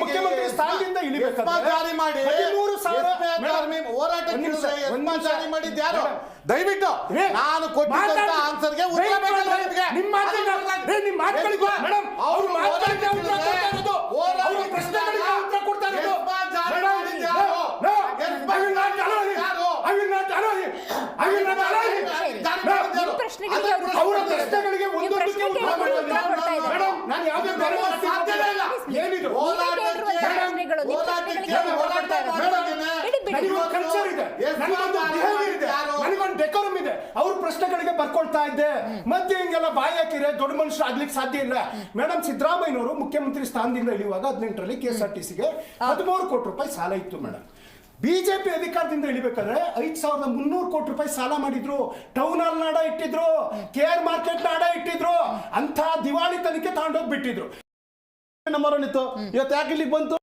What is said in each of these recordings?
ಮುಖ್ಯಮಂತ್ರಿ ಸ್ಥಾನದಿಂದ ಜಾರಿ ಮಾಡಿ 13,000 ಹೋರಾಟ ಜಾರಿ ಮಾಡಿದ್ದು ಯಾರು? ದಯವಿಟ್ಟು ನಾನು ಕೊಟ್ಟಿದ್ದ ಆನ್ಸರ್ಗೆ ಉತ್ತರ ಬೇಕಾದ್ರೆ ನಿಮ್ಮ ಮಾತುಗಳಿಗೆ ಮೇಡಮ್ ಅವರು ಮಾತುಗಳಿಗೆ ಉತ್ತರ ಕೊಡ್ತಾ ಇರೋದು ಅವರ ಪ್ರಶ್ನೆಗಳಿಗೆ ಒಂದೊಂದಕ್ಕೆ ಮೇಡಮ್ ನಾನು ಯಾವುದೇ ಬೇರೆ ಸಾಧ್ಯನೇ ಇಲ್ಲ. ಏನಿದು ಕಲ್ಚರ್ ಇದೆ, ನನಗೊಂದು ಬಿಹೇವಿಯರ್ ಇದೆ, ನನಗೊಂದು ಡೆಕೋರಮ್ ಇದೆ. ಅವ್ರ ಪ್ರಶ್ನೆಗಳಿಗೆ ಬರ್ಕೊಳ್ತಾ ಇದ್ದೆ. ಮತ್ತೆ ಹಿಂಗೆಲ್ಲ ಬಾಯಿ ಹಾಕಿದ್ರೆ ದೊಡ್ಡ ಮನುಷ್ಯರು ಆಗ್ಲಿಕ್ಕೆ ಸಾಧ್ಯ ಇಲ್ಲ. ಮೇಡಮ್ ಸಿದ್ದರಾಮಯ್ಯನವರು ಮುಖ್ಯಮಂತ್ರಿ ಸ್ಥಾನದಿಂದ ಇಳಿಯುವಾಗ 18ರಲ್ಲಿ KSRTCಗೆ 13 ಕೋಟಿ ರೂಪಾಯಿ ಸಾಲ ಇತ್ತು ಮೇಡಮ್. ಬಿಜೆಪಿ ಅಧಿಕಾರದಿಂದ ಇಳಿಬೇಕಾದ್ರೆ 5,300 ಕೋಟಿ ರೂಪಾಯಿ ಸಾಲ ಮಾಡಿದ್ರು. ಟೌನ್ ಹಾಲ್ ನಾಡ ಇಟ್ಟಿದ್ರು, KR ಮಾರ್ಕೆಟ್ ನಾಡ ಇಟ್ಟಿದ್ರು. ಅಂತ ದಿವಾಳಿತನಕ್ಕೆ ತಗೊಂಡೋಗ್ಬಿಟ್ಟಿದ್ರು. ನಂಬರ್ ಇತ್ತು, ಇವತ್ತು ಯಾಕೆ ಇಲ್ಲಿಗೆ ಬಂತು?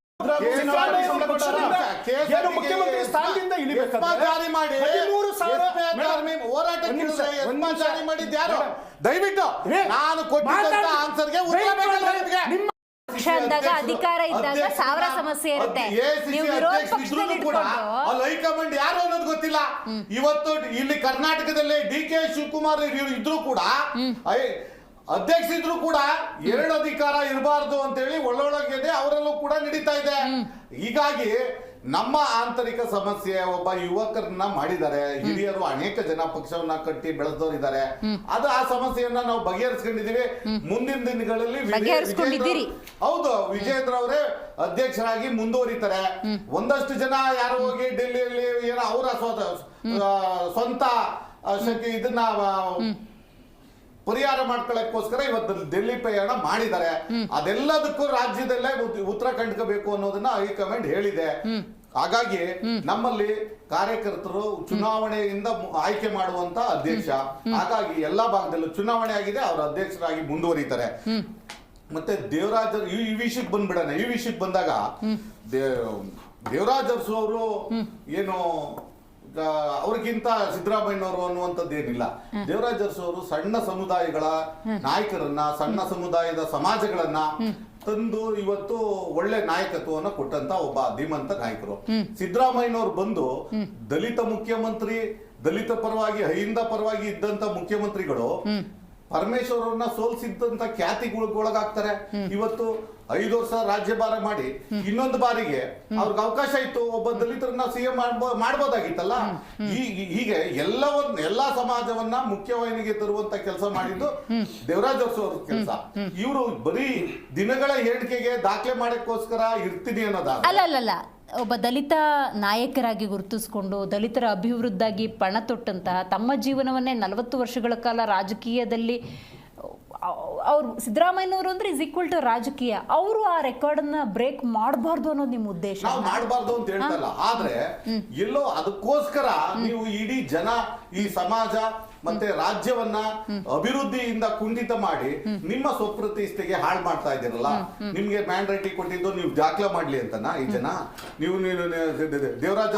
ಮುಖ್ಯಮಂತ್ರಿ ಸ್ಥಾನದಿಂದ ಇಳಿಬೇಕಾದ್ರೆ ಜಾರಿ ಮಾಡಿ 13,000 ಹೋರಾಟ ಜಾರಿ ಮಾಡಿದ್ದು ಯಾರು? ದಯವಿಟ್ಟು ನಾನು ಕೊಟ್ಟಿದ್ದ ಆನ್ಸರ್ಗೆ ಉತ್ತರ ಬೇಕಾದ್ರೆ ಅಂದಾಗ ಅಧಿಕಾರ ಇದ್ದಾಗ ಸಾವಿರ ಸಮಸ್ಯೆ ಇರುತ್ತೆ. ನೀವು ವಿರೋಧ ಪಕ್ಷದಲ್ಲಿ ಹೈಕಮಾಂಡ್ ಯಾರು ಅನ್ನೋದು ಗೊತ್ತಿಲ್ಲ. ಇವತ್ತು ಇಲ್ಲಿ ಕರ್ನಾಟಕದಲ್ಲಿ DK ಶಿವಕುಮಾರ್ ಇದ್ರು ಕೂಡ, ಅಧ್ಯಕ್ಷ ಇದ್ರು ಕೂಡ 2 ಅಧಿಕಾರ ಇರಬಾರ್ದು ಅಂತ ಹೇಳಿ ಒಳ್ಳೊಳಗಿದೆ ಅವರಲ್ಲೂ ಕೂಡ ನಡೀತಾ ಇದೆ. ಹೀಗಾಗಿ ನಮ್ಮ ಆಂತರಿಕ ಸಮಸ್ಯೆ ಒಬ್ಬ ಯುವಕರನ್ನ ಮಾಡಿದ್ದಾರೆ. ಹಿರಿಯರು ಅನೇಕ ಜನ ಪಕ್ಷವನ್ನ ಕಟ್ಟಿ ಬೆಳೆದವರಿದ್ದಾರೆ. ಅದು ಆ ಸಮಸ್ಯೆಯನ್ನ ನಾವು ಬಗೆಹರಿಸ್ಕೊಂಡಿದೀವಿ. ಮುಂದಿನ ದಿನಗಳಲ್ಲಿ ಹೌದು ವಿಜೇಂದ್ರ ಅವರೇ ಅಧ್ಯಕ್ಷರಾಗಿ ಮುಂದುವರಿತಾರೆ. ಒಂದಷ್ಟು ಜನ ಯಾರು ಹೋಗಿ ಡೆಲ್ಲಿಯಲ್ಲಿ ಏನೋ ಅವರ ಸ್ವಂತ ಶಕ್ತಿ ಇದನ್ನ ಪರಿಹಾರ ಮಾಡ್ಕೊಳ್ಳೋಕ್ಕೋಸ್ಕರ ಇವತ್ತು ಡೆಲ್ಲಿ ಪ್ರಯಾಣ ಮಾಡಿದ್ದಾರೆ. ಅದೆಲ್ಲದಕ್ಕೂ ರಾಜ್ಯದಲ್ಲೇ ಉತ್ತರ ಕಂಡ್ಕೋಬೇಕು ಅನ್ನೋದನ್ನ ಹೈಕಮಾಂಡ್ ಹೇಳಿದೆ. ಹಾಗಾಗಿ ನಮ್ಮಲ್ಲಿ ಕಾರ್ಯಕರ್ತರು ಚುನಾವಣೆಯಿಂದ ಆಯ್ಕೆ ಮಾಡುವಂತ ಅಧ್ಯಕ್ಷ. ಹಾಗಾಗಿ ಎಲ್ಲಾ ಭಾಗದಲ್ಲೂ ಚುನಾವಣೆ ಆಗಿದೆ, ಅವರು ಅಧ್ಯಕ್ಷರಾಗಿ ಮುಂದುವರಿತಾರೆ. ಮತ್ತೆ ದೇವರಾಜ್ ಈ ವಿಷಯಕ್ಕೆ ಬಂದ್ಬಿಡೋಣ. ಈ ವಿಷಯಕ್ಕೆ ಬಂದಾಗ ದೇವರಾಜ್ ಅರಸು ಅವರು ಏನು ಅವ್ರಿಗಿಂತ ಸಿದ್ದರಾಮಯ್ಯನವರು ಅನ್ನುವಂಥದ್ದು ಏನಿಲ್ಲ. ದೇವರಾಜ್ ಅರಸು ಅವರು ಸಣ್ಣ ಸಮುದಾಯಗಳ ನಾಯಕರನ್ನ, ಸಣ್ಣ ಸಮುದಾಯದ ಸಮಾಜಗಳನ್ನ ತಂದು ಇವತ್ತು ಒಳ್ಳೆ ನಾಯಕತ್ವವನ್ನು ಕೊಟ್ಟಂತ ಒಬ್ಬ ಧೀಮಂತ ನಾಯಕರು. ಸಿದ್ದರಾಮಯ್ಯನವರು ಬಂದು ದಲಿತ ಮುಖ್ಯಮಂತ್ರಿ, ದಲಿತ ಪರವಾಗಿ ಅಹಿಂದ ಪರವಾಗಿ ಇದ್ದಂತ ಮುಖ್ಯಮಂತ್ರಿಗಳು ಪರಮೇಶ್ವರವ್ರನ್ನ ಸೋಲ್ಸಿದ್ದಂತ ಖ್ಯಾತಿಗೊಳಗಾಗ್ತಾರೆ. ಇವತ್ತು 5 ವರ್ಷ ರಾಜ್ಯಭಾರ ಮಾಡಿ ಇನ್ನೊಂದು ಬಾರಿಗೆ ಅವ್ರಿಗೆ ಅವಕಾಶ ಇತ್ತು, ಒಬ್ಬ ದಲಿತರನ್ನ CM ಮಾಡ್ಬೋದಾಗಿತ್ತಲ್ಲ. ಹೀಗೆ ಎಲ್ಲಾ ಸಮಾಜವನ್ನ ಮುಖ್ಯವಾಹಿನಿಗೆ ತರುವಂತ ಕೆಲಸ ಮಾಡಿದ್ದು ದೇವರಾಜ್ ಅರಸು ಅವ್ರ ಕೆಲಸ. ಇವರು ಬರೀ ದಿನಗಳ ಹೇಳಿಕೆಗೆ ದಾಖಲೆ ಮಾಡಕ್ಕೋಸ್ಕರ ಇರ್ತೀನಿ ಅನ್ನೋದ ಅಲ್ಲ. ಒಬ್ಬ ದಲಿತ ನಾಯಕರಾಗಿ ಗುರುತಿಸಿಕೊಂಡು ದಲಿತರ ಅಭಿವೃದ್ಧಿಗಾಗಿ ಪಣ ತೊಟ್ಟಂತಹ ತಮ್ಮ ಜೀವನವನ್ನೇ 40 ವರ್ಷಗಳ ಕಾಲ ರಾಜಕೀಯದಲ್ಲಿ ಅವ್ರು ಸಿದ್ದರಾಮಯ್ಯನವರು ಅಂದ್ರೆ ಇಸ್ ಈಕ್ವಲ್ ಟು ರಾಜಕೀಯ. ಅವರು ಆ ರೆಕಾರ್ಡನ್ನ ಬ್ರೇಕ್ ಮಾಡಬಾರ್ದು ಅನ್ನೋದು ನಿಮ್ಮ ಉದ್ದೇಶ? ನಾವು ಮಾಡಬಾರ್ದು ಅಂತ ಹೇಳ್ತಲ್ಲ, ಆದ್ರೆ ಎಲ್ಲೋ ಅದಕ್ಕೋಸ್ಕರ ನೀವು ಇಡೀ ಜನ, ಈ ಸಮಾಜ ಮತ್ತೆ ರಾಜ್ಯವನ್ನ ಅಭಿವೃದ್ಧಿಯಿಂದ ಕುಂಠಿತ ಮಾಡಿ ನಿಮ್ಮ ಸ್ವಪ್ರತಿಷ್ಠೆಗೆ ಹಾಳು ಮಾಡ್ತಾ ಇದ್ದೀರಲ್ಲ. ನಿಮ್ಗೆ ಮ್ಯಾಂಡೇಟ್ ಕೊಟ್ಟಿದ್ದು ನೀವು ದಾಖಲೆ ಮಾಡ್ಲಿ ಅಂತನಾ ಈ ಜನ? ನೀವು ದೇವರಾಜ್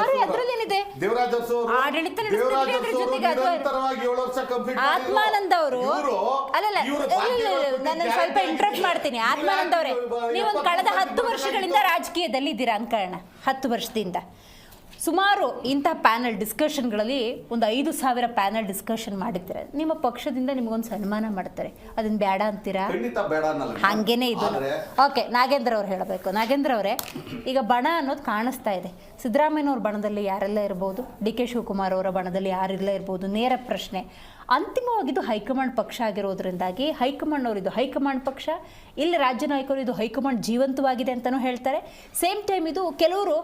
ಅರಸು ನಿರಂತರವಾಗಿ 7 ವರ್ಷ ಕಂಪ್ಲೀಟ್ ಆತ್ಮಾನಂದ್ ಅವರು ನಾನು ಸ್ವಲ್ಪ ಇಂಟ್ರಪ್ಟ್ ಮಾಡ್ತೀನಿ. ಆತ್ಮಾನಂದ್ ಅವರೇ, ನೀವು ಕಳೆದ 10 ವರ್ಷಗಳಿಂದ ರಾಜಕೀಯದಲ್ಲಿ ಇದ್ದೀರಾ ಅನ್ಕೊಳ್ಳೋಣ. 10 ವರ್ಷದಿಂದ ಸುಮಾರು ಇಂಥ ಪ್ಯಾನಲ್ ಡಿಸ್ಕಷನ್ಗಳಲ್ಲಿ ಒಂದು 5,000 ಪ್ಯಾನಲ್ ಡಿಸ್ಕಷನ್ ಮಾಡಿರ್ತಾರೆ. ನಿಮ್ಮ ಪಕ್ಷದಿಂದ ನಿಮಗೊಂದು ಸನ್ಮಾನ ಮಾಡ್ತಾರೆ, ಅದನ್ನ ಬೇಡ ಅಂತೀರಾ? ಹಾಗೇನೆ ಇದು. ಓಕೆ, ನಾಗೇಂದ್ರ ಅವ್ರು ಹೇಳಬೇಕು. ನಾಗೇಂದ್ರ ಅವರೇ, ಈಗ ಬಣ ಅನ್ನೋದು ಕಾಣಿಸ್ತಾ ಇದೆ. ಸಿದ್ದರಾಮಯ್ಯನವ್ರ ಬಣದಲ್ಲಿ ಯಾರೆಲ್ಲ ಇರ್ಬೋದು, DK ಶಿವಕುಮಾರ್ ಅವರ ಬಣದಲ್ಲಿ ಯಾರೆಲ್ಲ ಇರ್ಬೋದು, ನೇರ ಪ್ರಶ್ನೆ. ಅಂತಿಮವಾಗಿದ್ದು ಹೈಕಮಾಂಡ್ ಪಕ್ಷ ಆಗಿರೋದ್ರಿಂದಾಗಿ ಹೈಕಮಾಂಡ್ ಅವರು ಇದು ಹೈಕಮಾಂಡ್ ಪಕ್ಷ, ಇಲ್ಲಿ ರಾಜ್ಯ ನಾಯಕರು ಇದು ಹೈಕಮಾಂಡ್ ಜೀವಂತವಾಗಿದೆ ಅಂತಲೂ ಹೇಳ್ತಾರೆ. ಸೇಮ್ ಟೈಮ್ ಇದು ಕೆಲವರು